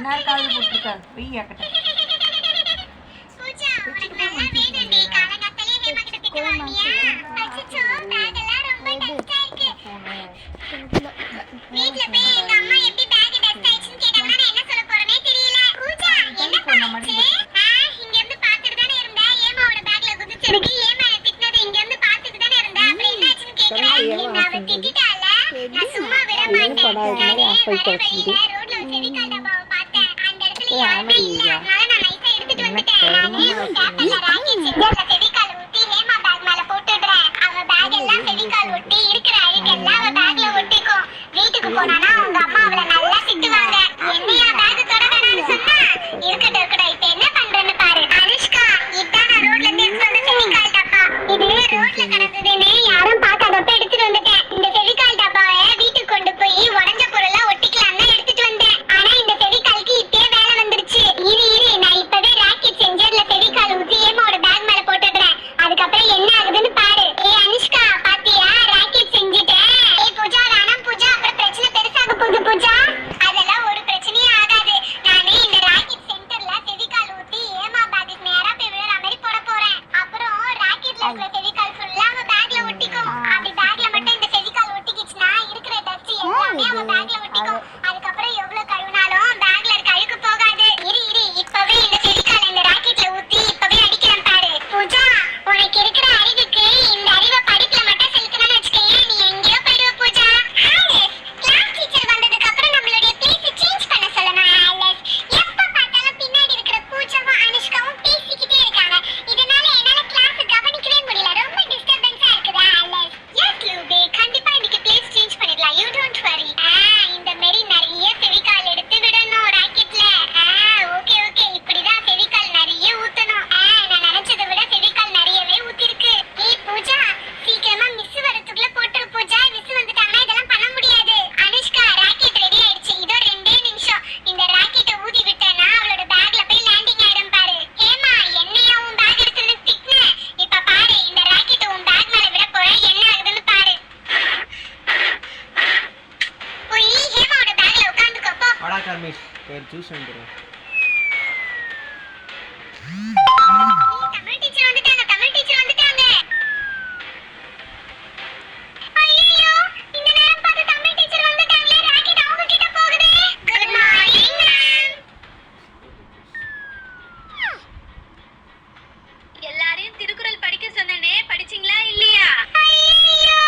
நேரம் காலையில் போட்டுருக்கா போய் ஏக்கட்ட வீட்டுக்கு போனா அவங்க அம்மா அவளை நல்லா திட்டுவாங்க. என்னையா பேக் தொட வேணாம்னு சொன்னா இருக்கட்டும் இருக்கட்டும் இப்ப என்ன பண்றேன்னு பாரு. அனுஷ்கா இதான் நான் ரோட்ல இருந்து எடுத்து வந்த ஃபெவிகால் டப்பா. இது ரோட்ல கிடந்ததுன்னு யாரும் பார்க்காதப்ப எடுத்துட்டு வந்துட்டேன். இந்த ஃபெவிகால் டப்பாவை வீட்டுக்கு கொண்டு போய் உடஞ்ச பொருளா ஒட்டிக்கலாம் தான் எடுத்துட்டு வந்தேன். ஆனா இந்த ஃபெவிகாலுக்கு இப்பயே வேலை வந்துருச்சு. இரு நான் இப்பவே ராக்கெட் செஞ்சர்ல ஃபெவிகால் ஊத்தி ஏமாவோட பேக் மேல போட்டுடுறேன். அதுக்கப்புறம் என்ன ஆகுதுன்னு பாரு. ஏ அனுஷ்கா பாத்தியா ராக்கெட் செஞ்சுட்டேன். ஏ பூஜா வேணாம் பூஜா, அப்புறம் பிரச்சனை பெருசாக போகுது பூஜா. அதெல்லாம் ஒரு பிரச்சனையும் ஆகாது. நானே இந்த ராக்கெட் சென்டர்ல ஃபெவிகால் ஊத்தி ஏமா பேக் நேரா போய் விழுற மாதிரி போட போறேன். அப்புறம் ராக்கெட்ல இருக்கிற ஃபெவிகால் ஃபுல்லா அவ பேக்ல ஒட்டிக்கும். அப்படி பேக்ல மட்டும் இந்த ஃபெவிகால் ஒட்டிக்கிச்சுனா இருக்கிற டஸ்ட் எல்லாமே அவ பேக்ல ஒட்டிக்கும். அதுக்கப்புறம் எவ்வளவு கழுவினாலும் பேக்ல இருக்க அழுக்கு போகாது. இரு இப்பவே இந்த ஃபெவிகால் இந்த ராக்கெட்ல ஊத்தி இப்பவே அடிக்கிறேன் பாரு. பூஜா உனக்கு இருக்கிற அறிவுக்கு இந்த அறிவை படிப்புல மட்டும் செலுத்தணும்னு வச்சுக்கேன், நீ எங்கேயோ போயிடுவ பூஜா. ஆலஸ் கிளாஸ் டீச்சர் வந்ததுக்கு அப்புறம் நம்மளுடைய பிளேஸ் சேஞ்ச் பண்ண சொல்லணும். ஆலஸ் எப்ப பார்த்தாலும் பின்னாடி இருக்கிற பூஜாவும் அனுஷ்காவும் பேசிக்கிட்டே இருக்காங்க. இதனால என்னால கிளாஸ் கவனிக்கவே முடியல. ரொம்ப டிஸ்டர்பன்ஸா இருக்குது. ஆலஸ் எஸ் லூபே கண்டிப்பா இன்னைக்கு பிளேஸ் சேஞ்ச் பண்ணிடலாம். You don't worry. இந்த மாதிரி நிறைய ஃபெவிகால் எடுத்து விடணும் ராக்கெட்ல. ஓகே இப்படிதான் ஃபெவிகால் நிறைய ஊத்தணும். நான் நினைச்சதை விட ஃபெவிகால் நிறையவே ஊத்திருக்கு. ஏய் பூஜா சீக்கிரமா மிஸ் வரதுக்குள்ள போட்டுரு பூஜா. மிஸ் வந்துட்டாங்கன்னா இதெல்லாம் பண்ண முடியாது. அனுஷ்கா ராக்கெட் ரெடி ஆயிடுச்சு. இதோ 2 நிமிஷம். இந்த ராக்கெட்டை ஊதி விட்டேன்னா அவளோட பேக்ல போய் லேண்டிங் ஆயிடும் பாரு. ஏமா என்னையா உன் பேக் எடுத்துன்னு திட்டுன? இப்ப பாரு இந்த ராக்கெட்டை உன் பேக் மேல விட போறேன். என்ன ஆகுதுன்னு பாரு. போய் ஹேமாவோட பேக்ல உட்கார்ந்துக்கோ போ. வாடா கர்மேஷ் பேர் ஜூஸ் வந்துரும். தமிழ் டீச்சர் வந்துட்டாங்க. ஐயோ இந்த நேரம் பார்த்து தமிழ் டீச்சர் வந்துட்டாங்களே. ராக்கெட் அவங்க கிட்ட போகுதே. Good morning ma'am. எல்லாரையும் திருக்குறள் படிக்க சொன்னனே, படிச்சீங்களா இல்லையா? ஐயோ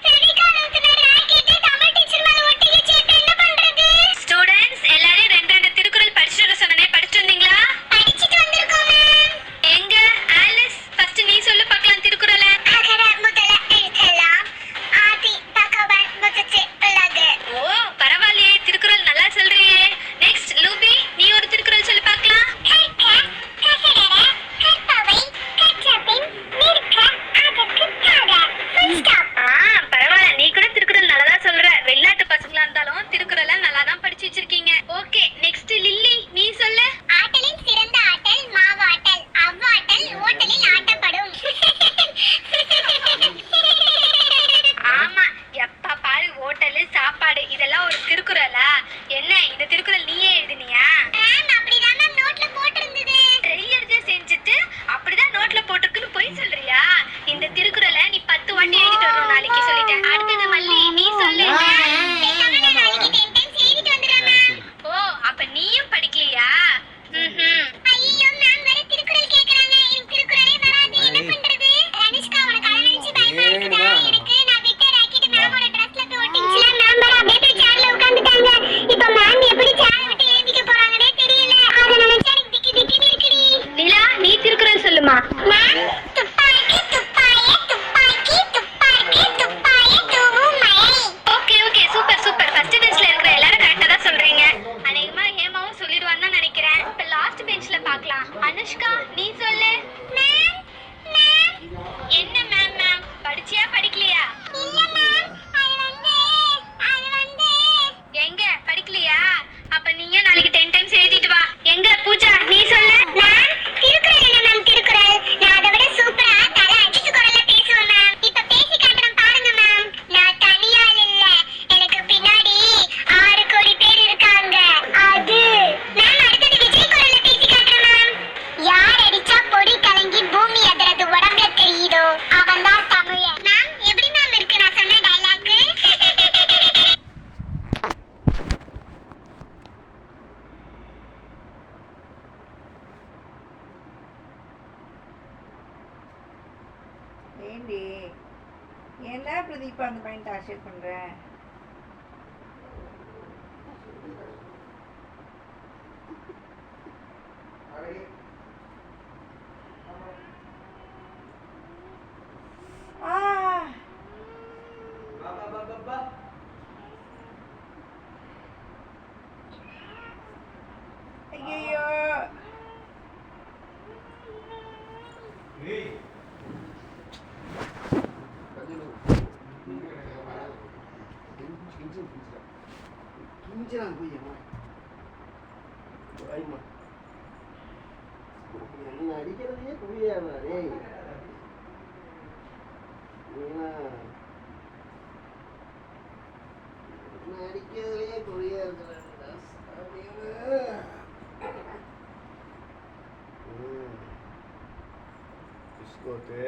ஃபெவிகால் ஊத்துன ராக்கெட் தமிழ் டீச்சர் மேல ஒட்டிக்கிச்சு. இப்ப என்ன பண்றது? ஸ்டூடண்ட்ஸ் எல்லாரையும் 2 திருக்குறள் படிச்சுட்டு வர சொன்னனே, படிச்சிட்டு வந்தீங்களா? படிச்சிட்டு வந்திருக்கோம் மேம். எங்க ஆலிஸ் ஃபர்ஸ்ட் நீ சொல்லு பார்க்கலாம். ஏண்டி ஏன்டா பிரதீபா அந்த பையன் டார்ச்சர் பண்ற? ஆ ஐயோ என்ன அடிக்கிறதையே புரியாதா டேய்? என்ன அடிக்கிறதுலயே குறியா இருக்கிறாங்க. பிஸ்கோட்டு